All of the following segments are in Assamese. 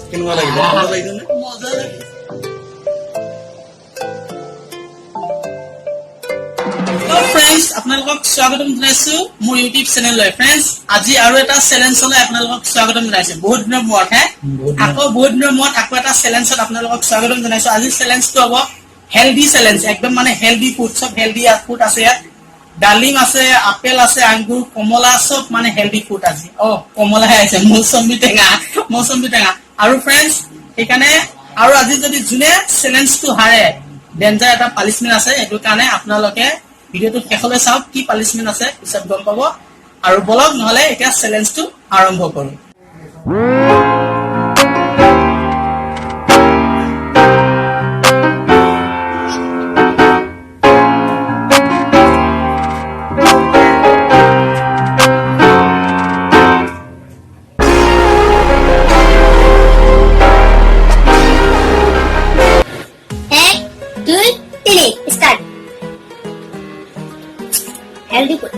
কেনেকুৱা লাগিলে মজা লাগিছে নে মজা লাগে फ्रेंड्स আপোনালোকক স্বাগতম জনাইছো মোৰ ইউটিউব চেনেললৈ फ्रेंड्स আজি আৰু এটা চ্যালেঞ্জলৈ আপোনালোকক স্বাগতম জনাইছো বহুত দিনৰ মূৰত বহুত দিনৰ মূৰত আকৌ এটা চ্যালেঞ্জত আপোনালোকক স্বাগতম জনাইছো আজি চ্যালেঞ্জটো হ'ব হেলদি চ্যালেঞ্জ একদম মানে হেলদি ফুড সব হেলদি ফুড আছে ইয়াত ডালিম আছে আপেল আছে আঙ্গুৰ কমলা সব মানে হেলদি ফুড আজি কমলা আছে মৌসুমী টেঙা আৰু फ्रेंड्स এখানে আৰু আজি যদি জুনে চ্যালেঞ্জটো হাৰে ডেঞ্জাৰ এটা পানিশমেন্ট আছে এটো কাৰণে আপোনালোকে ভিডিওটো শেষলৈ চাওক কি পানিশমেন্ট আছে পিছত গম পাব আৰু বলক নহলে এতিয়া চ্যালেঞ্জটো আৰম্ভ কৰো healthy food.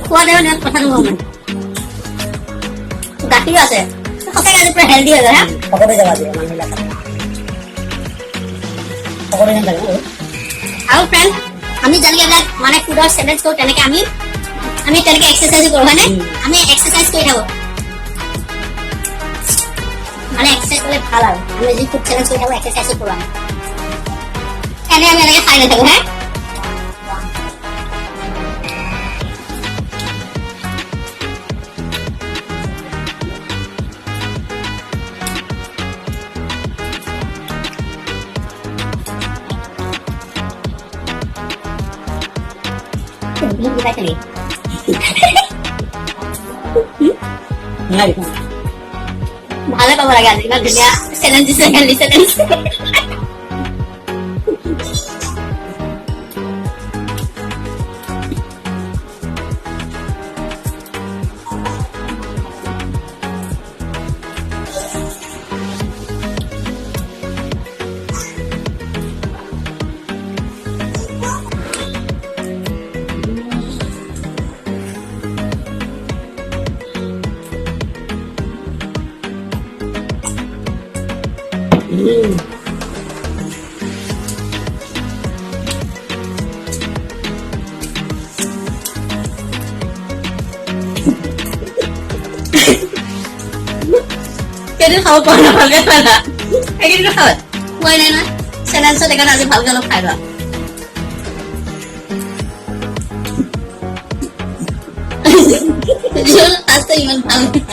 Whatever yang pasang ngomong, gapi আছে, সঁচাই আজি পুৰা হেলদি হৈ গ'ল হা, সকলোৱে যাবা দিয়ে মানুহবিলাক, সকলোৱে যেন লাগে আৰু ফ্ৰেণ্ড আমি যেনেকে মানে ফুডৰ চ্যালেঞ্জ কৰো তেনেকে আমি তেনেকে এক্সাৰসাইজ কৰো হয়নে আমি এক্সাৰসাইজ কৰি থাকো মানে এক্সাৰসাইজ কৰিলে ভাল আৰু আমি যি ফুড চ্যালেঞ্জ কৰি থাকো এক্সাৰসাইজ কৰো এনে আমি এনেকে খাই নাথাকো হা belum kita kali. Bhala pa wala gani na dunia challenge challenge. Jadi kalau pernah pakai mana? Kayak gitu kan? Wah ini na, challenge dengan aja balik kalau kaya. Jual pasti iman balik.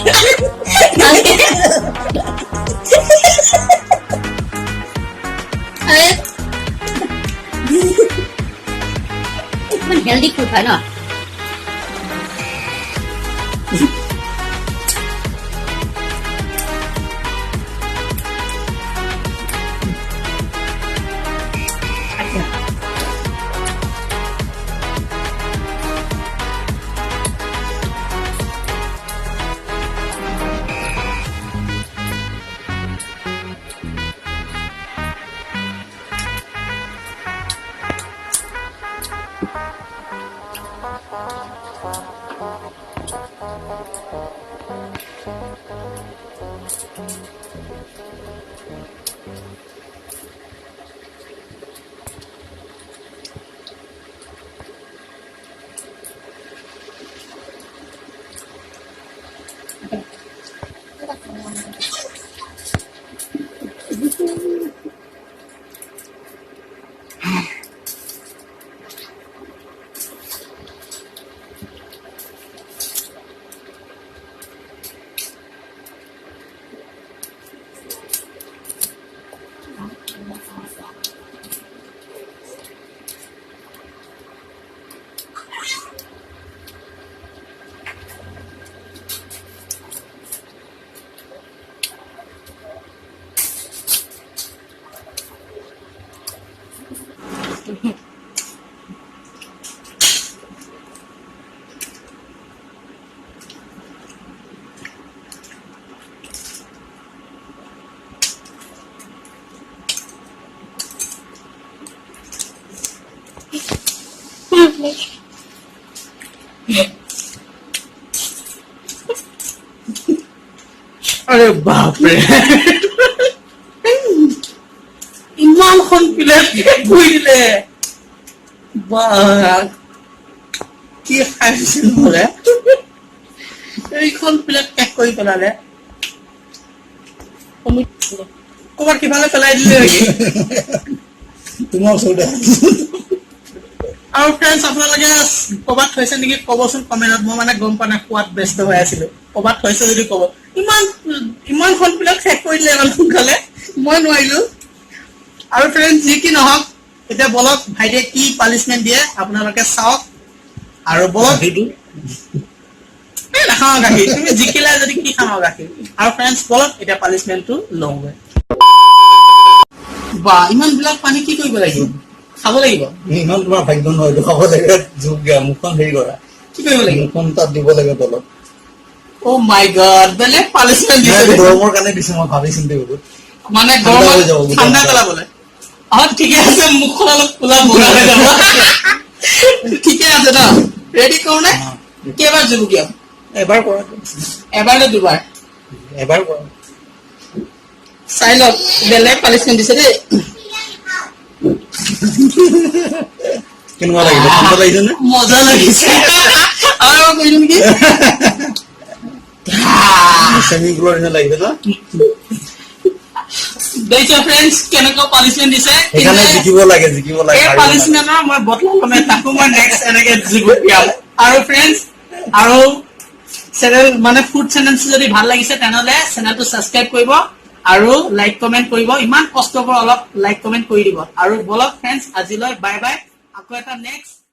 Itu healthy food kan? আরে বাপরে ইমানখন প্লেট কৰি দিলে বা কি খাইছিল বোলে এইখন প্লেট পেক কৰি পেলালে ক'ৰবাত কিফালে পেলাই দিলে নেকি তোমাৰ ওচৰতে আৰু ফ্ৰেণ্ডছ আপোনালোকে ক'ৰবাত থৈছে নেকি ক'বচোন কমেণ্টত মই মানে গম পোৱা নাই খোৱাত ব্যস্ত হৈ আছিলো ক'ৰবাত থৈছে যদি ক'ব ইমানখন প্লেট শেষ কৰি দিলে ইমান সোনকালে মই নোৱাৰিলো আৰু ফ্ৰেণ্ডছ যি কি নহওক এতিয়া বলক ভাইটিয়ে কি পানিচমেণ্ট দিয়ে আপোনালোকে চাওক আৰু বলক নাখাওঁ গাখীৰ তুমি জিকিলে যদি কি খাওঁ গাখীৰ আৰু ফ্ৰেণ্ডছ বলক এতিয়া পানিচমেণ্টটো লওঁগৈ বা ইমান বিলাক পানী কি কৰিব লাগিব খাব লাগিব ইমান তোমাৰ ভাগ্য নহয় খাব লাগে যোগ দিয়া মুখখন হেৰি কৰা কি কৰিব লাগিব মুখখন তাত দিব লাগে তলত ও মাই গড বেলেগ পানিচমেণ্ট দিছে গৰমৰ কাৰণে দিছে মই ভাবি চিন্তি বহুত মানে গৰমত ঠাণ্ডা পেলাবলৈ ঠিকে আছে মুখখন অলপ খোলা বগা হৈ যাব ঠিকে আছে ন ৰেডি কৰো নে কেইবাৰ জুবুকিয়াম এবাৰ কৰা এবাৰ নে দুবাৰ এবাৰ কৰা চাই লওক বেলেগ পানিচমেণ্ট দিছে দেই কেনেকুৱা লাগিলে ঠাণ্ডা লাগিছে নে মজা লাগিছে আৰু মই কৰিম নেকি চেমি গ্লৰ নিচিনা লাগিছে ন দেখিছে ফ্ৰেণ্ডছ কেনেকুৱা পানিচমেণ্ট দিছে সেইকাৰণে জিকিব লাগে এই পানিচমেণ্টৰ মই বটল কমে তাকো মই নেক্সট এনেকে জিকিয়াম আৰু ফ্ৰেণ্ডছ আৰু চেনেল মানে ফুড চেনেল যদি ভাল লাগিছে তেনেহ'লে চেনেলটো ছাবস্ক্ৰাইব কৰিব আৰু লাইক কমেণ্ট কৰিব ইমান কষ্ট কৰি অলপ লাইক কমেণ্ট কৰি দিব আৰু বলক ফ্ৰেণ্ডছ আজিলৈ বাই বাই আকৌ এটা নেক্সট